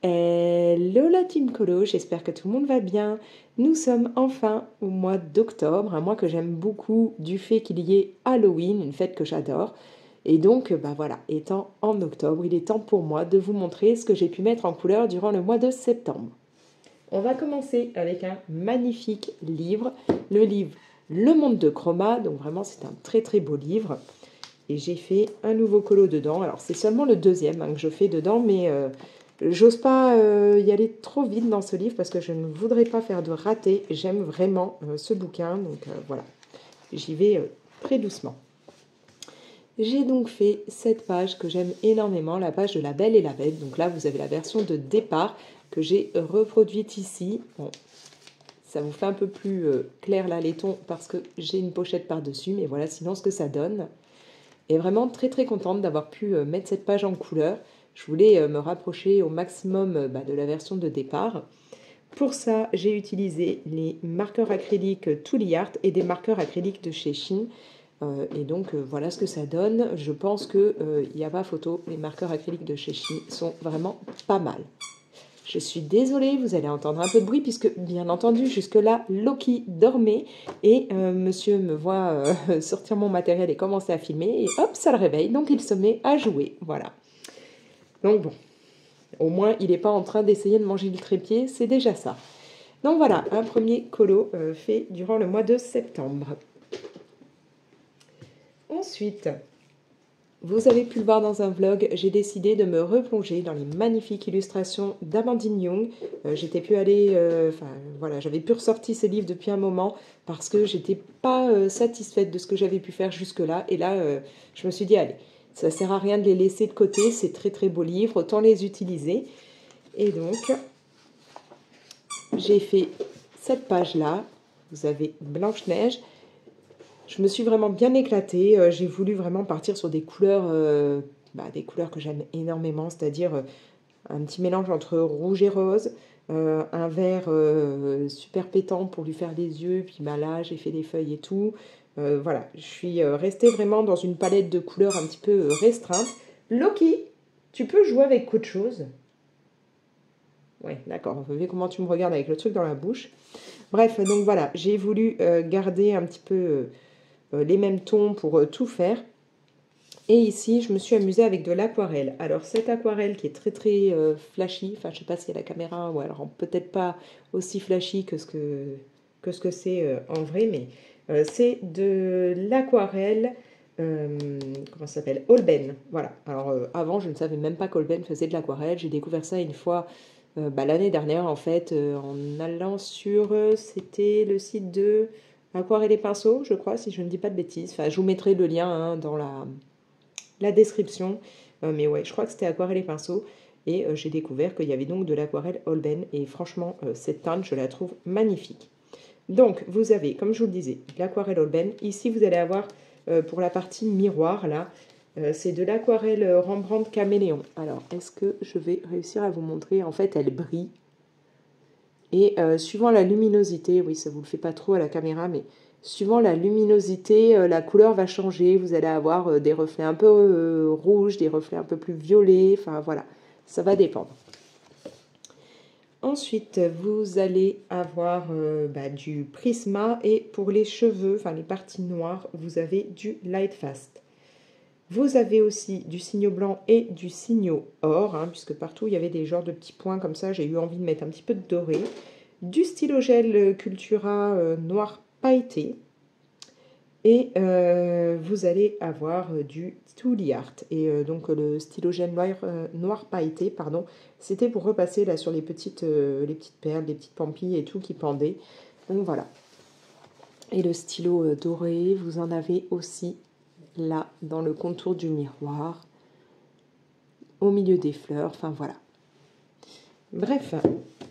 Hello la team Colo, j'espère que tout le monde va bien. Nous sommes enfin au mois d'octobre, un mois que j'aime beaucoup du fait qu'il y ait Halloween, une fête que j'adore. Et donc, bah voilà, étant en octobre, il est temps pour moi de vous montrer ce que j'ai pu mettre en couleur durant le mois de septembre. On va commencer avec un magnifique livre, le livre Le Monde de Chroma, donc vraiment c'est un très très beau livre. Et j'ai fait un nouveau colo dedans, alors c'est seulement le deuxième que je fais dedans, mais j'ose pas y aller trop vite dans ce livre parce que je ne voudrais pas faire de raté. J'aime vraiment ce bouquin, donc voilà, j'y vais très doucement. J'ai donc fait cette page que j'aime énormément, la page de La Belle et la Bête. Donc là, vous avez la version de départ que j'ai reproduite ici. Bon, ça vous fait un peu plus clair là les tons parce que j'ai une pochette par-dessus, mais voilà sinon ce que ça donne. Et vraiment très très contente d'avoir pu mettre cette page en couleur. Je voulais me rapprocher au maximum de la version de départ. Pour ça, j'ai utilisé les marqueurs acryliques Tooly Art et des marqueurs acryliques de chez Shein. Et donc voilà ce que ça donne. Je pense qu'il n'y a pas photo. Les marqueurs acryliques de chez Shein sont vraiment pas mal. Je suis désolée, vous allez entendre un peu de bruit puisque, bien entendu, jusque-là, Loki dormait et monsieur me voit sortir mon matériel et commencer à filmer et hop, ça le réveille. Donc, il se met à jouer. Voilà. Donc, bon, au moins, il n'est pas en train d'essayer de manger le trépied, c'est déjà ça. Donc, voilà, un premier colo fait durant le mois de septembre. Ensuite, vous avez pu le voir dans un vlog, j'ai décidé de me replonger dans les magnifiques illustrations d'Amandine Young. J'étais pu aller, voilà, j'avais pu ressortir ces livres depuis un moment parce que j'étais pas satisfaite de ce que j'avais pu faire jusque-là. Et là, je me suis dit, allez, ça sert à rien de les laisser de côté, c'est très très beaux livres, autant les utiliser. Et donc, j'ai fait cette page-là. Vous avez Blanche-Neige. Je me suis vraiment bien éclatée. J'ai voulu vraiment partir sur des couleurs que j'aime énormément, c'est-à-dire un petit mélange entre rouge et rose, un vert super pétant pour lui faire les yeux, puis là j'ai fait des feuilles et tout. Voilà, je suis restée vraiment dans une palette de couleurs un petit peu restreinte. Loki, tu peux jouer avec autre chose? Ouais, d'accord, on vu comment tu me regardes avec le truc dans la bouche. Bref, donc voilà, j'ai voulu garder un petit peu les mêmes tons pour tout faire. Et ici, je me suis amusée avec de l'aquarelle. Alors, cette aquarelle qui est très très flashy, enfin, je ne sais pas si à la caméra, ou alors peut-être pas aussi flashy que ce que c'est en vrai, mais c'est de l'aquarelle, comment ça s'appelle? Holbein. Voilà. Alors, avant, je ne savais même pas qu'Holbein faisait de l'aquarelle. J'ai découvert ça une fois l'année dernière, en fait, en allant sur, c'était le site de Aquarelle et Pinceaux, je crois, si je ne dis pas de bêtises. Enfin, je vous mettrai le lien dans la description. Mais ouais, je crois que c'était Aquarelle et Pinceaux. Et j'ai découvert qu'il y avait donc de l'aquarelle Holbein. Et franchement, cette teinte, je la trouve magnifique. Donc, vous avez, comme je vous le disais, l'aquarelle Holbein. Ici, vous allez avoir, pour la partie miroir, là, c'est de l'aquarelle Rembrandt Caméléon. Alors, est-ce que je vais réussir à vous montrer? En fait, elle brille. Et suivant la luminosité, oui, ça ne vous le fait pas trop à la caméra, mais suivant la luminosité, la couleur va changer. Vous allez avoir des reflets un peu rouges, des reflets un peu plus violets. Enfin, voilà, ça va dépendre. Ensuite, vous allez avoir du Prisma. Et pour les cheveux, enfin les parties noires, vous avez du Light Fast. Vous avez aussi du signo blanc et du signo or, puisque partout il y avait des genres de petits points comme ça. J'ai eu envie de mettre un petit peu de doré. Du stylo gel Cultura noir pailleté. Et vous allez avoir du Tooly Art. Et donc le stylo gel noir pailleté, pardon, c'était pour repasser là sur les petites perles, les petites pampilles et tout qui pendaient. Donc voilà. Et le stylo doré, vous en avez aussi là, dans le contour du miroir, au milieu des fleurs, enfin voilà. Bref,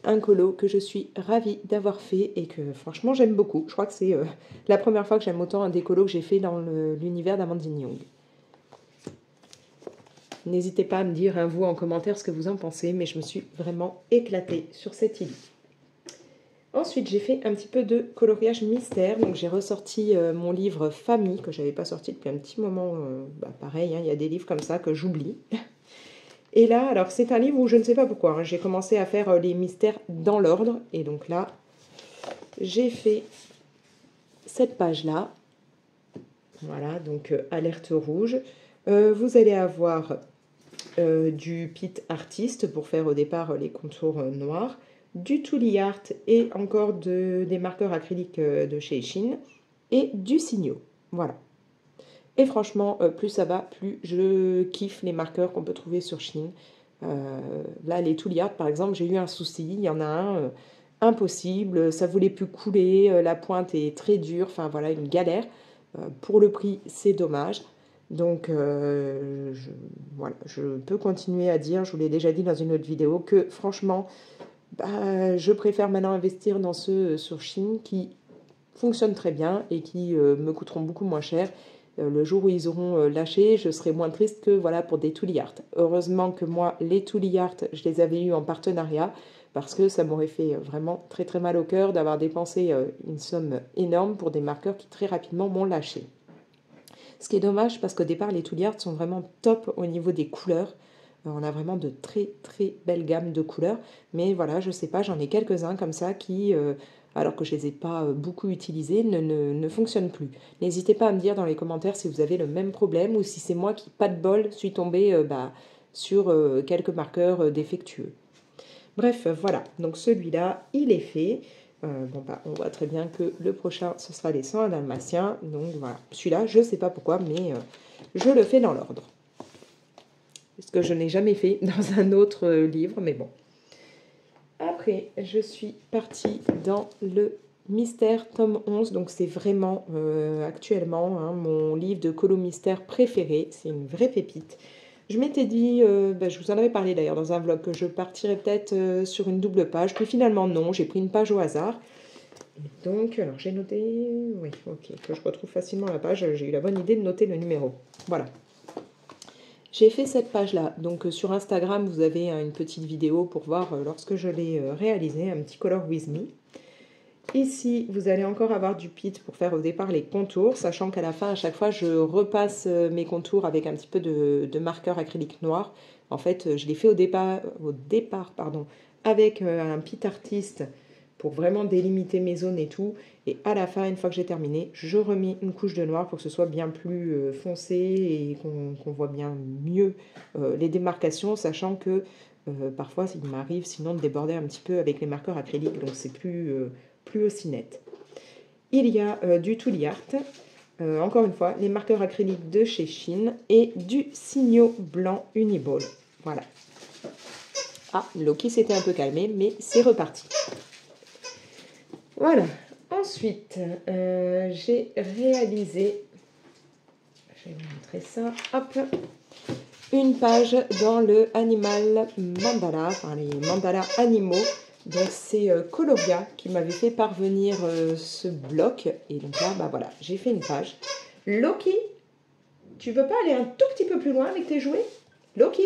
un colo que je suis ravie d'avoir fait et que franchement j'aime beaucoup. Je crois que c'est la première fois que j'aime autant un des colos que j'ai fait dans l'univers d'Amandine Young. N'hésitez pas à me dire, vous, en commentaire ce que vous en pensez, mais je me suis vraiment éclatée sur cette idée. Ensuite, j'ai fait un petit peu de coloriage mystère. Donc, j'ai ressorti mon livre Famille, que je n'avais pas sorti depuis un petit moment. Pareil, il y a des livres comme ça que j'oublie. Et là, alors c'est un livre où je ne sais pas pourquoi, hein, j'ai commencé à faire les mystères dans l'ordre. Et donc là, j'ai fait cette page-là. Voilà, donc alerte rouge. Vous allez avoir du Pit Artist pour faire au départ les contours noirs, du Tooly Art et encore des marqueurs acryliques de chez Shein et du Signo. Voilà. Et franchement, plus ça va, plus je kiffe les marqueurs qu'on peut trouver sur Shein. Là, les Tooly Art, par exemple, j'ai eu un souci. Il y en a un impossible, ça voulait plus couler, la pointe est très dure, enfin voilà, une galère. Pour le prix, c'est dommage. Donc, voilà, je peux continuer à dire, je vous l'ai déjà dit dans une autre vidéo, que franchement, bah, je préfère maintenant investir dans ceux sur Shein qui fonctionnent très bien et qui me coûteront beaucoup moins cher. Le jour où ils auront lâché, je serai moins triste que voilà, pour des Tooly Art. Heureusement que moi, les Tooly Art, je les avais eus en partenariat parce que ça m'aurait fait vraiment très très mal au cœur d'avoir dépensé une somme énorme pour des marqueurs qui très rapidement m'ont lâché. Ce qui est dommage parce qu'au départ, les Tooly Art sont vraiment top au niveau des couleurs. On a vraiment de très très belles gammes de couleurs. Mais voilà, je sais pas, j'en ai quelques-uns comme ça qui, alors que je les ai pas beaucoup utilisés, ne fonctionnent plus. N'hésitez pas à me dire dans les commentaires si vous avez le même problème ou si c'est moi qui, pas de bol, suis tombée sur quelques marqueurs défectueux. Bref, voilà, donc celui-là, il est fait. On voit très bien que le prochain, ce sera les 101 dalmatiens. Donc voilà, celui-là, je ne sais pas pourquoi, mais je le fais dans l'ordre. Ce que je n'ai jamais fait dans un autre livre, mais bon. Après, je suis partie dans le Mystère tome 11. Donc c'est vraiment actuellement mon livre de colo mystère préféré. C'est une vraie pépite. Je m'étais dit, je vous en avais parlé d'ailleurs dans un vlog, que je partirais peut-être sur une double page. Puis finalement, non, j'ai pris une page au hasard. Et donc, alors j'ai noté, oui, ok, que je retrouve facilement la page. J'ai eu la bonne idée de noter le numéro. Voilà. J'ai fait cette page-là. Donc sur Instagram, vous avez une petite vidéo pour voir lorsque je l'ai réalisé, un petit Color With Me. Ici, vous allez encore avoir du pit pour faire au départ les contours, sachant qu'à la fin, à chaque fois, je repasse mes contours avec un petit peu de marqueur acrylique noir. En fait, je l'ai fait au départ avec un pit artiste pour vraiment délimiter mes zones et tout. Et à la fin, une fois que j'ai terminé, je remets une couche de noir pour que ce soit bien plus foncé et qu'on voit bien mieux les démarcations, sachant que parfois, il m'arrive sinon de déborder un petit peu avec les marqueurs acryliques, donc c'est plus aussi net. Il y a du Tooly Art, encore une fois, les marqueurs acryliques de chez Shein et du Signo blanc Uniball. Voilà. Ah, Loki s'était un peu calmé, mais c'est reparti. Voilà. Ensuite, j'ai réalisé, je vais vous montrer ça, hop, une page dans le Animal Mandala, enfin les mandalas animaux. Donc c'est Colombia qui m'avait fait parvenir ce bloc. Et donc là, bah voilà, j'ai fait une page. Loki, tu veux pas aller un tout petit peu plus loin avec tes jouets? Loki,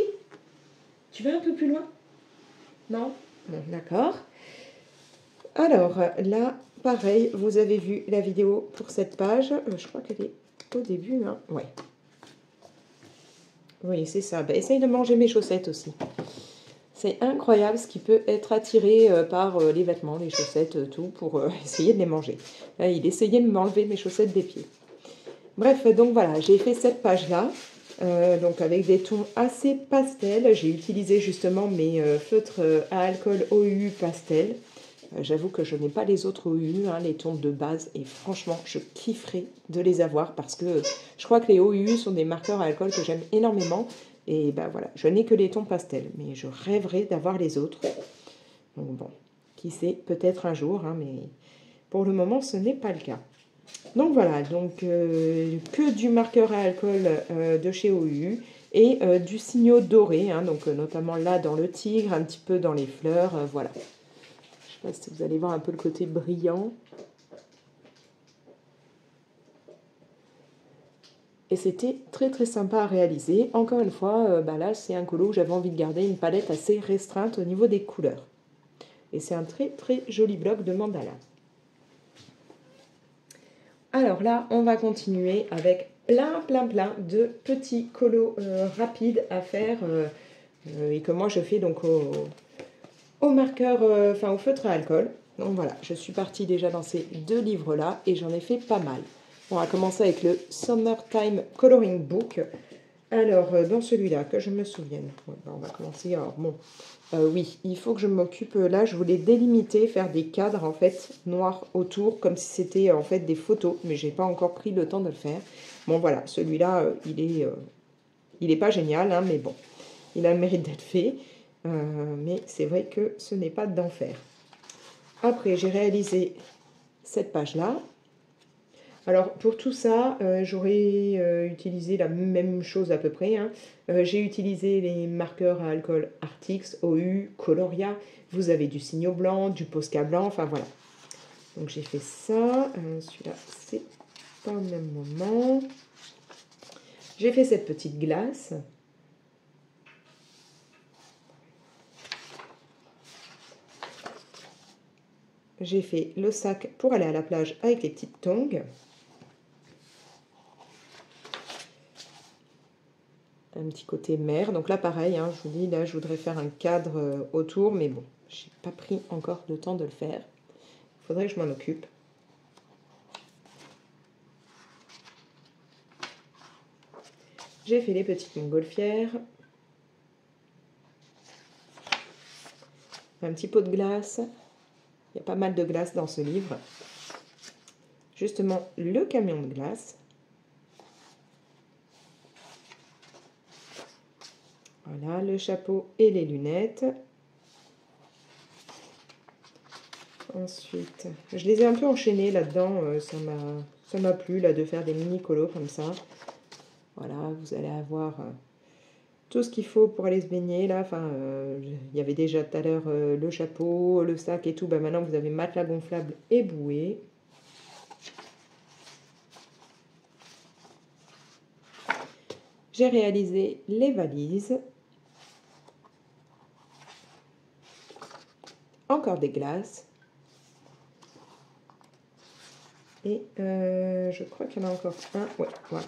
tu vas un peu plus loin? Non? Bon, d'accord. Alors là, pareil, vous avez vu la vidéo pour cette page. Je crois qu'elle est au début, hein. Ouais. Oui, c'est ça. Bah, essaye de manger mes chaussettes aussi. C'est incroyable ce qui peut être attiré par les vêtements, les chaussettes, tout, pour essayer de les manger. Là, il essayait de m'enlever mes chaussettes des pieds. Bref, donc voilà, j'ai fait cette page-là, donc avec des tons assez pastels. J'ai utilisé justement mes feutres à alcool OU pastel. J'avoue que je n'ai pas les autres OU, les tons de base, et franchement, je kifferais de les avoir parce que je crois que les OU sont des marqueurs à alcool que j'aime énormément. Et ben voilà, je n'ai que les tons pastels, mais je rêverais d'avoir les autres. Donc bon, qui sait, peut-être un jour, mais pour le moment, ce n'est pas le cas. Donc voilà, donc que du marqueur à alcool de chez OU et du Signo doré, donc notamment là dans le tigre, un petit peu dans les fleurs, voilà. Je ne sais pas si vous allez voir un peu le côté brillant. Et c'était très très sympa à réaliser. Encore une fois, là c'est un colo où j'avais envie de garder une palette assez restreinte au niveau des couleurs. Et c'est un très très joli bloc de mandala. Alors là, on va continuer avec plein de petits colos rapides à faire et que moi je fais donc au marqueur, enfin au feutre à alcool. Donc voilà, je suis partie déjà dans ces deux livres-là et j'en ai fait pas mal. On va commencer avec le Summertime Coloring Book. Alors, dans celui-là, que je me souvienne, ouais, ben, on va commencer. Alors, bon, oui, il faut que je m'occupe. Là, je voulais délimiter, faire des cadres en fait noirs autour, comme si c'était en fait des photos, mais j'ai pas encore pris le temps de le faire. Bon, voilà, celui-là, il est pas génial, hein, mais bon, il a le mérite d'être fait. Mais c'est vrai que ce n'est pas d'enfer. Après, j'ai réalisé cette page-là. Alors, pour tout ça, j'aurais utilisé la même chose à peu près, hein. J'ai utilisé les marqueurs à alcool Artix, OU, Coloria. Vous avez du Signo blanc, du Posca blanc, enfin voilà. Donc, j'ai fait ça. Celui-là, c'est pas au même moment. J'ai fait cette petite glace. J'ai fait le sac pour aller à la plage avec les petites tongs. Un petit côté mer. Donc là, pareil, hein, je vous dis, là, je voudrais faire un cadre autour, mais bon, j'ai pas pris encore le temps de le faire. Il faudrait que je m'en occupe. J'ai fait les petites montgolfières. Un petit pot de glace. Il y a pas mal de glace dans ce livre. Justement, le camion de glace. Voilà, le chapeau et les lunettes. Ensuite, je les ai un peu enchaînés là-dedans. Ça m'a plu là, de faire des mini-colos comme ça. Voilà, vous allez avoir tout ce qu'il faut pour aller se baigner. Là, enfin, il y avait déjà tout à l'heure le chapeau, le sac et tout. Ben, maintenant, vous avez matelas gonflable et bouée. J'ai réalisé les valises. Encore des glaces. Et je crois qu'il y en a encore un. Ouais, voilà.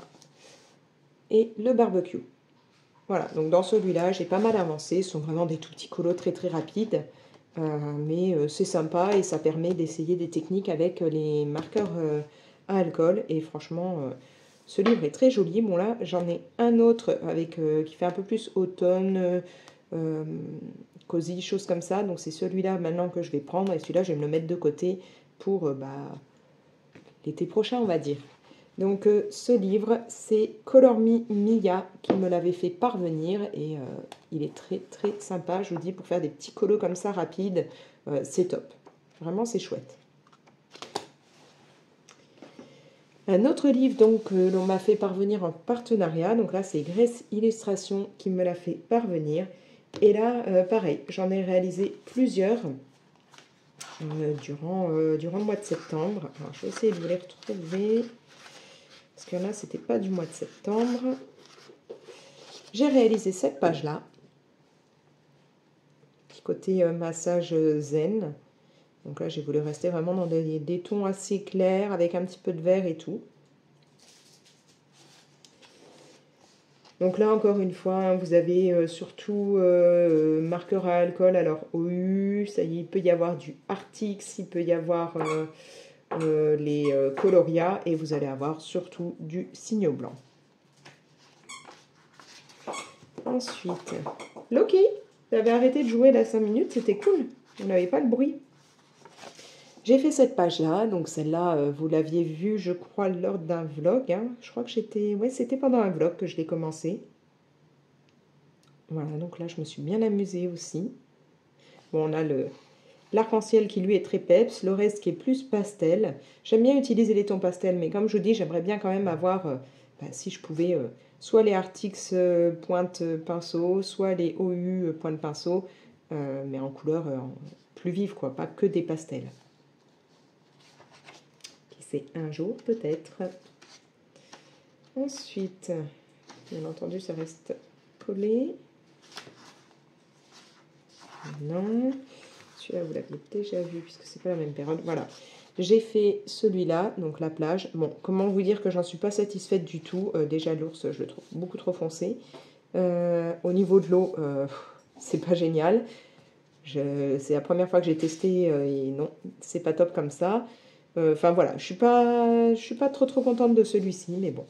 Et le barbecue. Voilà, donc dans celui-là, j'ai pas mal avancé. Ce sont vraiment des tout petits colos très très rapides. Mais c'est sympa et ça permet d'essayer des techniques avec les marqueurs à alcool. Et franchement, ce livre est très joli. Bon là, j'en ai un autre avec qui fait un peu plus automne, cosy, choses comme ça. Donc c'est celui-là maintenant que je vais prendre. Et celui-là, je vais me le mettre de côté pour l'été prochain, on va dire. Donc ce livre, c'est Color Me Mia qui me l'avait fait parvenir et il est très très sympa, je vous dis, pour faire des petits colos comme ça rapides, c'est top. Vraiment, c'est chouette. Un autre livre donc que l'on m'a fait parvenir en partenariat, donc là c'est Grace Illustration qui me l'a fait parvenir. Et là, pareil, j'en ai réalisé plusieurs durant le mois de septembre. Alors je vais essayer de vous les retrouver. Parce qu'il y en a, c'était pas du mois de septembre. J'ai réalisé cette page-là. Petit côté massage zen. Donc là, j'ai voulu rester vraiment dans des tons assez clairs, avec un petit peu de vert et tout. Donc là, encore une fois, hein, vous avez surtout marqueur à alcool. Alors, OU, ça y est, il peut y avoir du Artix, il peut y avoir les Coloria et vous allez avoir surtout du Signo blanc. Ensuite, Loki, vous avez arrêté de jouer là 5 minutes, c'était cool, on n'avait pas le bruit. J'ai fait cette page-là, donc celle-là, vous l'aviez vue, je crois, lors d'un vlog. Hein. Je crois que c'était pendant un vlog que je l'ai commencé. Voilà, donc là, je me suis bien amusée aussi. Bon, on a l'arc-en-ciel qui, lui, est très peps, le reste qui est plus pastel. J'aime bien utiliser les tons pastels, mais comme je vous dis, j'aimerais bien quand même avoir, si je pouvais, soit les Artix pointe pinceau, soit les OU pointe pinceau, mais en couleur plus vive, quoi, pas que des pastels. C'est un jour peut-être. Ensuite, bien entendu, ça reste collé. Non. Celui-là, vous l'aviez déjà vu puisque c'est pas la même période. Voilà. J'ai fait celui-là, donc la plage. Bon, comment vous dire que j'en suis pas satisfaite du tout. Déjà, l'ours, je le trouve beaucoup trop foncé. Au niveau de l'eau, c'est pas génial. C'est la première fois que j'ai testé et non, c'est pas top comme ça. Enfin voilà, je suis pas trop contente de celui-ci, mais bon.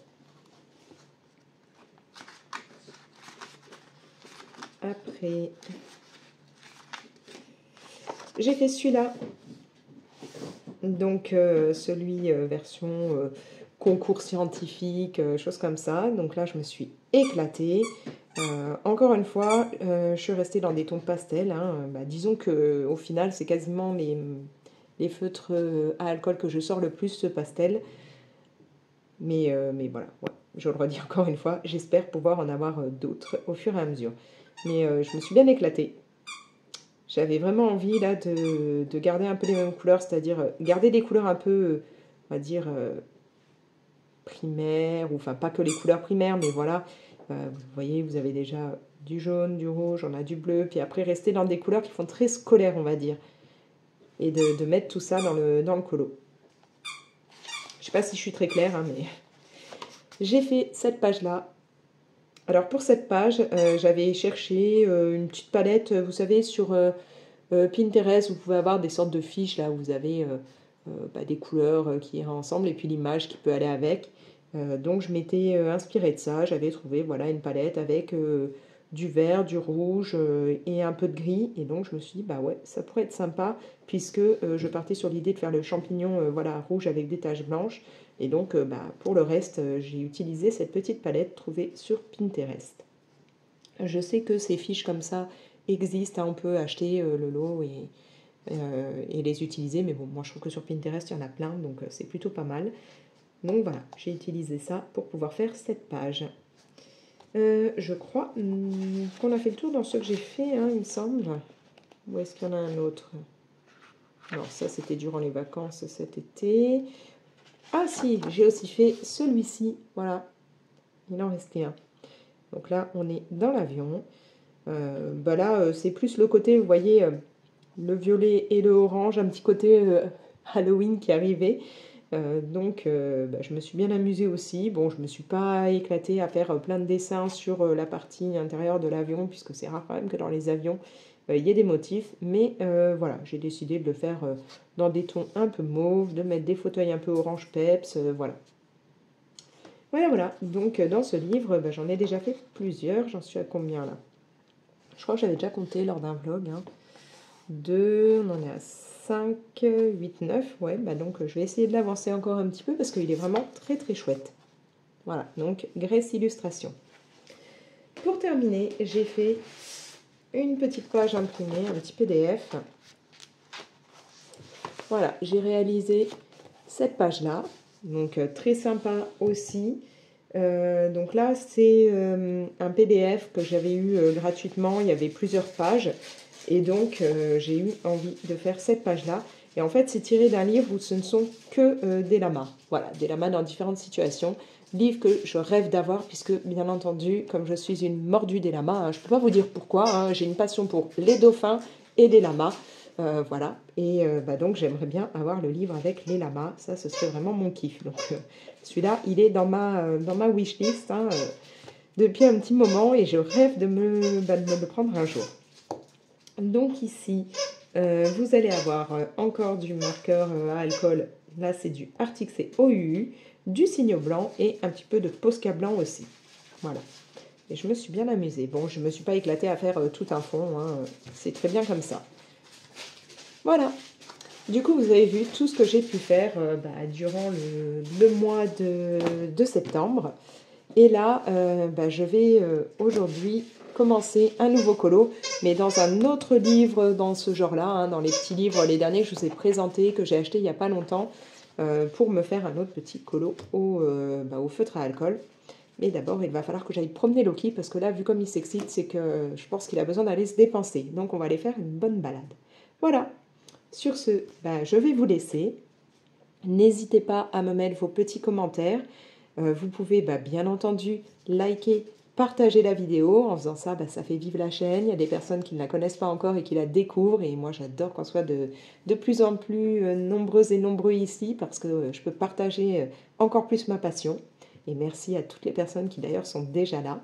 Après, j'ai fait celui-là. Donc celui version concours scientifique, choses comme ça. Donc là, je me suis éclatée. Encore une fois, je suis restée dans des tons pastels. Hein. Bah, disons que au final, c'est quasiment les feutres à alcool que je sors le plus, ce pastel. Mais voilà, ouais, je le redis encore une fois, j'espère pouvoir en avoir d'autres au fur et à mesure. Mais je me suis bien éclatée. J'avais vraiment envie là de garder un peu les mêmes couleurs, c'est-à-dire garder des couleurs un peu, on va dire, primaires, ou enfin pas que les couleurs primaires, mais voilà, vous voyez, vous avez déjà du jaune, du rouge, on a du bleu, puis après rester dans des couleurs qui font très scolaires, on va dire, et de mettre tout ça dans le colo. Je sais pas si je suis très claire, hein, mais j'ai fait cette page-là. Alors pour cette page, j'avais cherché une petite palette, vous savez, sur Pinterest, vous pouvez avoir des sortes de fiches là où vous avez bah, des couleurs qui iraient ensemble et puis l'image qui peut aller avec. Donc je m'étais inspirée de ça, j'avais trouvé voilà une palette avec du vert, du rouge et un peu de gris. Et donc je me suis dit bah ouais, ça pourrait être sympa puisque je partais sur l'idée de faire le champignon voilà, rouge avec des taches blanches. Et donc bah, pour le reste, j'ai utilisé cette petite palette trouvée sur Pinterest. Je sais que ces fiches comme ça existent, hein, on peut acheter le lot et les utiliser, mais bon, moi je trouve que sur Pinterest il y en a plein, donc c'est plutôt pas mal. Donc voilà, j'ai utilisé ça pour pouvoir faire cette page. Je crois qu'on a fait le tour dans ce que j'ai fait, hein, il me semble. Ou est-ce qu'il y en a un autre? Alors ça c'était durant les vacances cet été. Ah si, j'ai aussi fait celui-ci, voilà, il en restait un. Donc là on est dans l'avion. Bah là c'est plus le côté, vous voyez, le violet et le orange, un petit côté Halloween qui arrivait. Bah, je me suis bien amusée aussi. Bon, je ne me suis pas éclatée à faire plein de dessins sur la partie intérieure de l'avion, puisque c'est rare quand même que dans les avions, il y ait des motifs. Mais voilà, j'ai décidé de le faire dans des tons un peu mauves, de mettre des fauteuils un peu orange peps, voilà. Voilà. Donc dans ce livre, bah, j'en ai déjà fait plusieurs. J'en suis à combien là? Je crois que j'avais déjà compté lors d'un vlog. Hein. On en est à 5, 8, 9. Ouais, bah donc je vais essayer de l'avancer encore un petit peu parce qu'il est vraiment très chouette. Voilà, donc Grace Illustration. Pour terminer, j'ai fait une petite page imprimée, un petit PDF. Voilà, j'ai réalisé cette page-là. Donc très sympa aussi. Donc là, c'est un PDF que j'avais eu gratuitement. Il y avait plusieurs pages. Et donc, j'ai eu envie de faire cette page-là. Et en fait, c'est tiré d'un livre où ce ne sont que des lamas. Voilà, des lamas dans différentes situations. Livre que je rêve d'avoir, puisque, bien entendu, comme je suis une mordue des lamas, hein, je ne peux pas vous dire pourquoi, hein, j'ai une passion pour les dauphins et les lamas. Voilà. Et bah donc, j'aimerais bien avoir le livre avec les lamas. Ça, ce serait vraiment mon kiff. Donc, celui-là, il est dans ma wishlist hein, depuis un petit moment et je rêve de me le prendre un jour. Donc ici, vous allez avoir encore du marqueur à alcool. Là, c'est du Arctic C OUU, du Signo blanc et un petit peu de Posca blanc aussi. Voilà. Et je me suis bien amusée. Bon, je ne me suis pas éclatée à faire tout un fond. Hein. C'est très bien comme ça. Voilà. Du coup, vous avez vu tout ce que j'ai pu faire durant le mois de septembre. Et là, je vais aujourd'hui commencer un nouveau colo, mais dans un autre livre dans ce genre-là, hein, dans les petits livres, les derniers que je vous ai présentés, que j'ai acheté il n'y a pas longtemps, pour me faire un autre petit colo au feutre à alcool. Mais d'abord, il va falloir que j'aille promener Loki, parce que là, vu comme il s'excite, c'est que je pense qu'il a besoin d'aller se dépenser. Donc, on va aller faire une bonne balade. Voilà. Sur ce, je vais vous laisser. N'hésitez pas à me mettre vos petits commentaires. Vous pouvez bien entendu liker, partager la vidéo. En faisant ça, ça fait vivre la chaîne. Il y a des personnes qui ne la connaissent pas encore et qui la découvrent. Et moi, j'adore qu'on soit de plus en plus nombreuses et nombreux ici parce que je peux partager encore plus ma passion. Et merci à toutes les personnes qui d'ailleurs sont déjà là.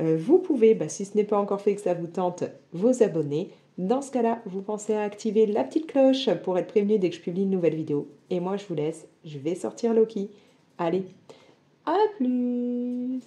Vous pouvez, si ce n'est pas encore fait et que ça vous tente, vous abonner. Dans ce cas-là, vous pensez à activer la petite cloche pour être prévenu dès que je publie une nouvelle vidéo. Et moi, je vous laisse, je vais sortir Loki. Allez, à plus!